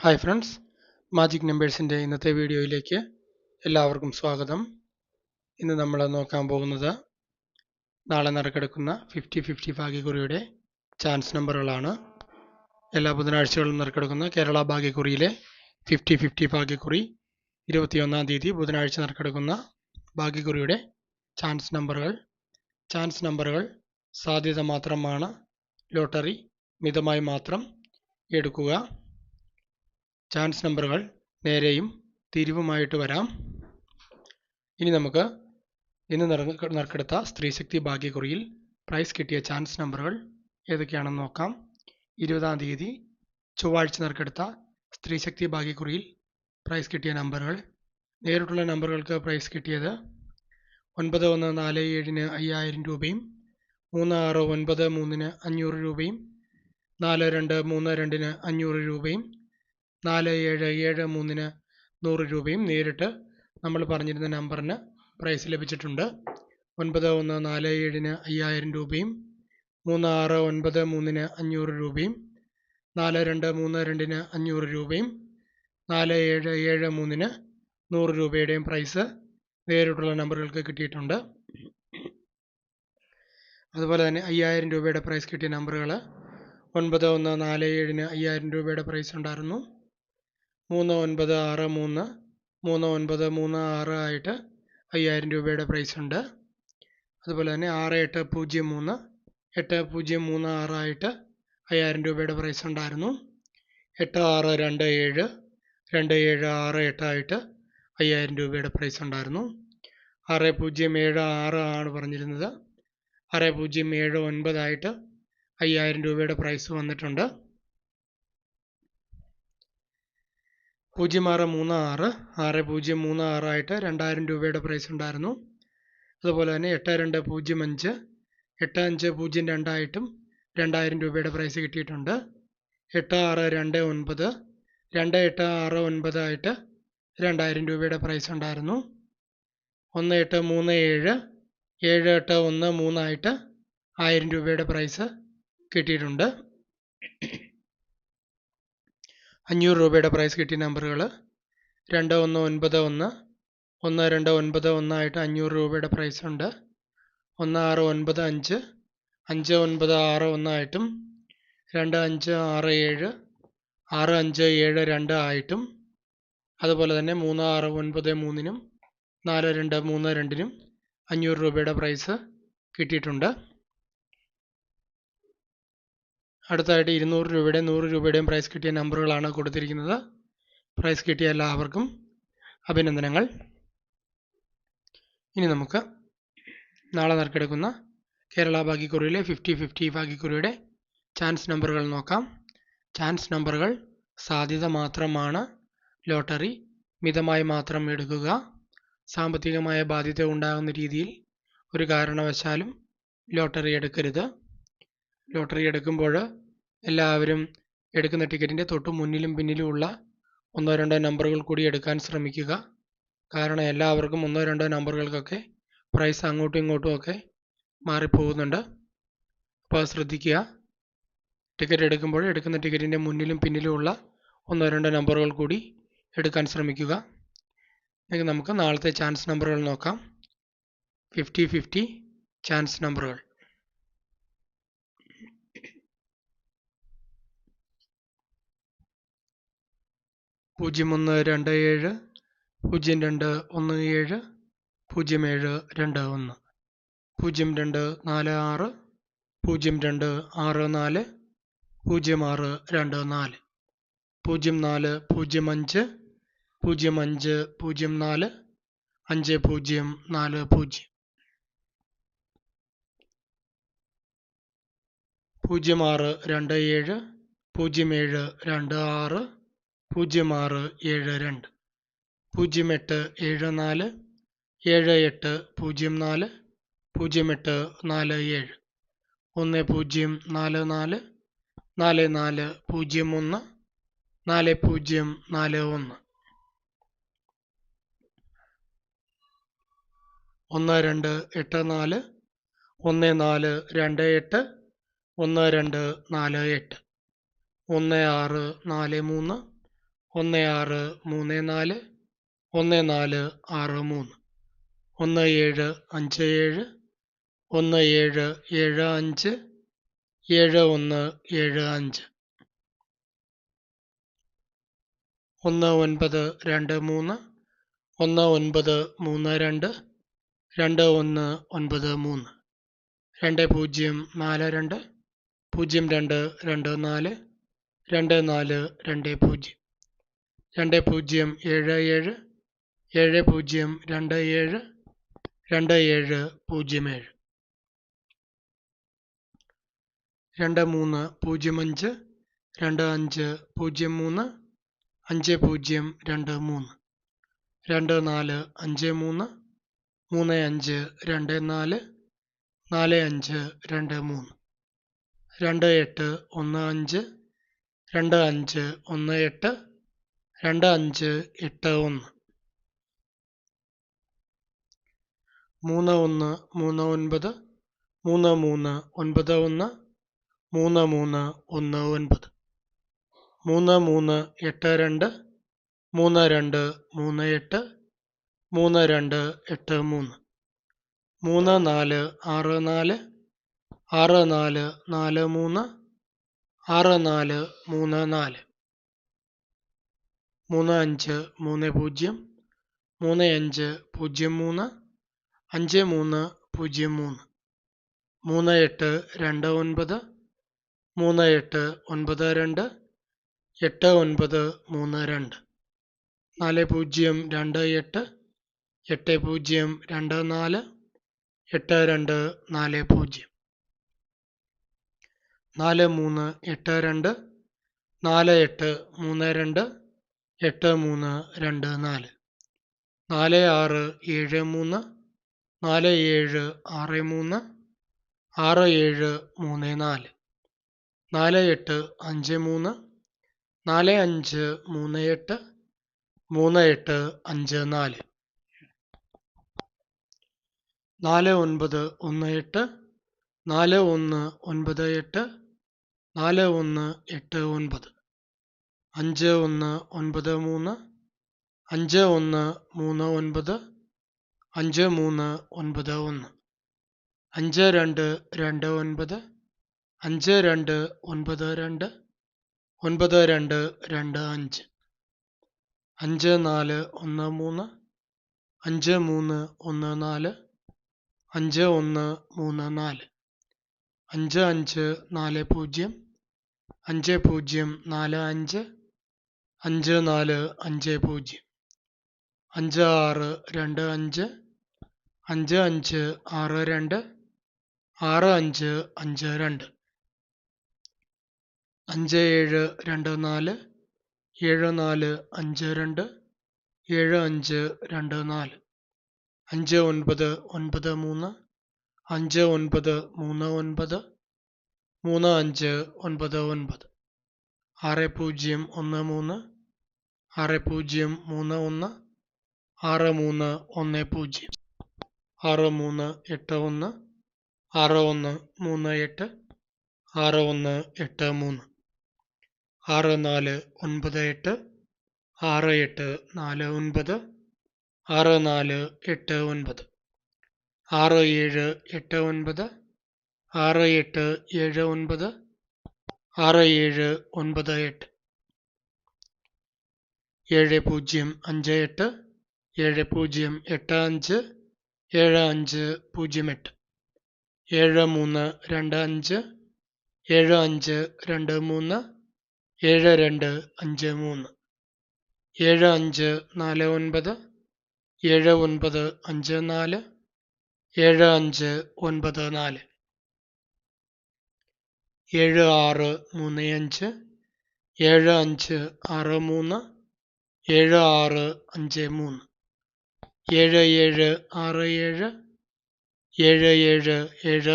Hi friends, magic നമ്പേഴ്സിൻ്റെ ഇന്നത്തെ വീഡിയോയിലേക്ക് എല്ലാവർക്കും സ്വാഗതം. ഇന്ന് നമ്മൾ നോക്കാൻ പോകുന്നത് നാളെ നറുക്കെടുക്കുന്ന 50-50 ഭാഗ്യക്കുറിയുടെ ചാൻസ് നമ്പറുകളാണ്. എല്ലാ ബുധനാഴ്ചകളിലും നറുക്കെടുക്കുന്ന കേരള ഭാഗ്യക്കുറിയിലെ 50-50 ഭാഗ്യക്കുറി 21-ാം തീയതി ബുധനാഴ്ച നറുക്കെടുക്കുന്ന ഭാഗ്യക്കുറിയുടെ ചാൻസ് നമ്പറുകൾ സാധ്യത മാത്രമാണ്. ലോട്ടറി മിതമായി മാത്രം എടുക്കുക. ചാൻസ് നമ്പറുകൾ നേരെയും തിരിവുമായിട്ട് വരാം. ഇനി നമുക്ക് ഇന്ന് നറുക്കെടുത്ത സ്ത്രീശക്തി ഭാഗ്യക്കുറിയിൽ പ്രൈസ് കിട്ടിയ ചാൻസ് നമ്പറുകൾ ഏതൊക്കെയാണെന്ന് നോക്കാം. 20-ാം തീയതി ചൊവ്വാഴ്ച നറുക്കെടുത്ത സ്ത്രീശക്തി ഭാഗ്യക്കുറിയിൽ പ്രൈസ് കിട്ടിയ നമ്പറുകൾ. നേരിട്ടുള്ള നമ്പറുകൾക്ക് പ്രൈസ് കിട്ടിയത് 9147-ന് 5000 രൂപയും 3693-ന് 500 രൂപയും 4232-ന് 500 രൂപയും 4773-ന് 100 രൂപയും. നേരിട്ട് നമ്മൾ പറഞ്ഞിരുന്ന നമ്പറിന് പ്രൈസ് ലഭിച്ചിട്ടുണ്ട്. 9147-ന് 5000 രൂപയും 3693-ന് 500 രൂപയും 4232-ന് 500 രൂപയും 4773-ന് 100 രൂപയുടെയും പ്രൈസ് നേരിട്ടുള്ള നമ്പറുകൾക്ക് കിട്ടിയിട്ടുണ്ട്. അതുപോലെ തന്നെ 5000 രൂപയുടെ പ്രൈസ് കിട്ടിയ നമ്പറുകൾ 9147-ന് 5000 രൂപയുടെ പ്രൈസ് ഉണ്ടായിരുന്നു. 3963 3936 ആയിട്ട് 5000 രൂപയുടെ പ്രൈസ് ഉണ്ട്. അതുപോലെ തന്നെ 6803 8036 ആയിട്ട് 5000 രൂപയുടെ പ്രൈസ് ഉണ്ടായിരുന്നു. 8627 2768 ആയിട്ട് 5000 രൂപയുടെ പ്രൈസ് ഉണ്ടായിരുന്നു. 6076 ആണ് പറഞ്ഞിരുന്നത്. 6079 ആയിട്ട് 5000 രൂപയുടെ പ്രൈസ് വന്നിട്ടുണ്ട്. 0636 6036 ആയിട്ട് 2000 രൂപയുടെ പ്രൈസ് ഉണ്ടായിരുന്നു. അതുപോലെ തന്നെ 8205 8502 ആയിട്ടും 2000 രൂപയുടെ പ്രൈസ് കിട്ടിയിട്ടുണ്ട്. 8629 2869 ആയിട്ട് 2000 രൂപയുടെ പ്രൈസ് ഉണ്ടായിരുന്നു. 1837 7813 ആയിട്ട് 1000 രൂപയുടെ പ്രൈസ് കിട്ടിയിട്ടുണ്ട്. 500 രൂപയുടെ പ്രൈസ് കിട്ടിയ നമ്പറുകൾ 2191 1291 ആയിട്ട് 500 രൂപയുടെ പ്രൈസ് ഉണ്ട്. 1695 5961 ആയിട്ടും 2567 6572 ആയിട്ടും അതുപോലെ തന്നെ 3693-നും 4232-നും 500 രൂപയുടെ പ്രൈസ് കിട്ടിയിട്ടുണ്ട്. അടുത്തായിട്ട് 200 രൂപയുടെയും 100 രൂപയുടെയും പ്രൈസ് കിട്ടിയ നമ്പറുകളാണ് കൊടുത്തിരിക്കുന്നത്. പ്രൈസ് കിട്ടിയ എല്ലാവർക്കും അഭിനന്ദനങ്ങൾ. ഇനി നമുക്ക് നാളെ നറുക്കെടുക്കുന്ന കേരള ഭാഗ്യക്കുറിയിലെ 50-50 ഭാഗ്യക്കുറിയുടെ ചാൻസ് നമ്പറുകൾ നോക്കാം. ചാൻസ് നമ്പറുകൾ സാധ്യത മാത്രമാണ്. ലോട്ടറി മിതമായി മാത്രം എടുക്കുക. സാമ്പത്തികമായ ബാധ്യത ഉണ്ടാകുന്ന രീതിയിൽ ഒരു കാരണവശാലും ലോട്ടറി എടുക്കരുത്. ലോട്ടറി എടുക്കുമ്പോൾ എല്ലാവരും എടുക്കുന്ന ടിക്കറ്റിൻ്റെ തൊട്ട് മുന്നിലും പിന്നിലുമുള്ള 1-2 നമ്പറുകൾ കൂടി എടുക്കാൻ ശ്രമിക്കുക. കാരണം എല്ലാവർക്കും 1-2 നമ്പറുകൾക്കൊക്കെ പ്രൈസ് അങ്ങോട്ടും ഇങ്ങോട്ടും ഒക്കെ മാറിപ്പോകുന്നുണ്ട്. അപ്പോൾ അത് ശ്രദ്ധിക്കുക. ടിക്കറ്റ് എടുക്കുമ്പോൾ എടുക്കുന്ന ടിക്കറ്റിൻ്റെ മുന്നിലും പിന്നിലുമുള്ള 1-2 നമ്പറുകൾ കൂടി എടുക്കാൻ ശ്രമിക്കുക. എങ്കിൽ നമുക്ക് നാളത്തെ ചാൻസ് നമ്പറുകൾ നോക്കാം. 50-50 ചാൻസ് നമ്പറുകൾ. 0127 0217 0721 0246 0264 0624 0405 0504 5040 0627 0726 0672 0874 7804 0847 1044 4401 4041 1284 1428 1248 1643 1634 1463 1757 1775 7175 1923 1932 2193 2042 0224 2420 2077 7027 2707 2305 2503 5023 2453 3524 4523 2815 2518 2581 3139 3391 3319 3382 3238 3283 3464 6443 6434 3530 3503 5303 3829 3892 8932 4028 8024 8240 4382 4832 8324 4673 4763 6734 4853 4538 3854 4918 4198 4189 5193 5139 5391 5229 5292 9225 5413 5314 5134 5540 5045 5450 5625 5562 6552 5724 7452 7524 5993 5939 3599 6013 6031 6310 6381 6138 6183 6498 6849 6489 6789 6879 6798 7058 7085 7508 7325 7523 7253 7549 7954 7594 7635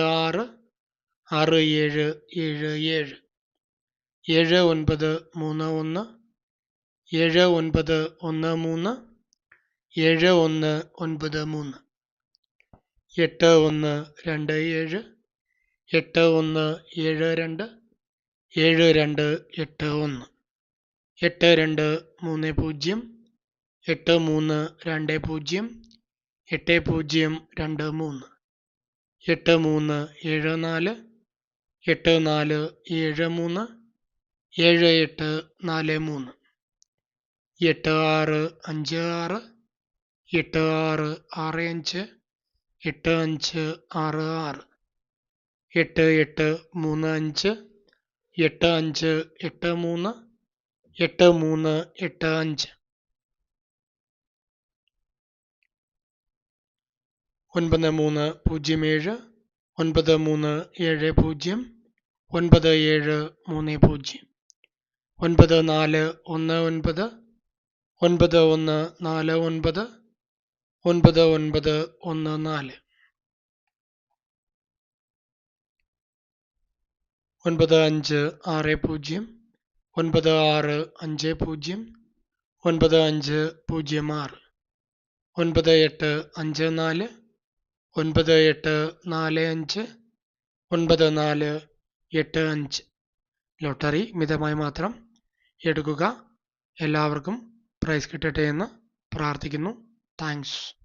7563 7653 7767 7776 6777 7931 7913 7193 8127 8172 7281 8230 8320 8023 8374 8473 7843 8656 8665 8566 8835 8583 8385 9307 9370 9730 9419 9149 9914 9560 9650 9506 9854 9845 9485 ലോട്ടറി മിതമായി മാത്രം എടുക്കുക. എല്ലാവർക്കും പ്രൈസ് കിട്ടട്ടെ എന്ന് പ്രാർത്ഥിക്കുന്നു. താങ്ക്സ്.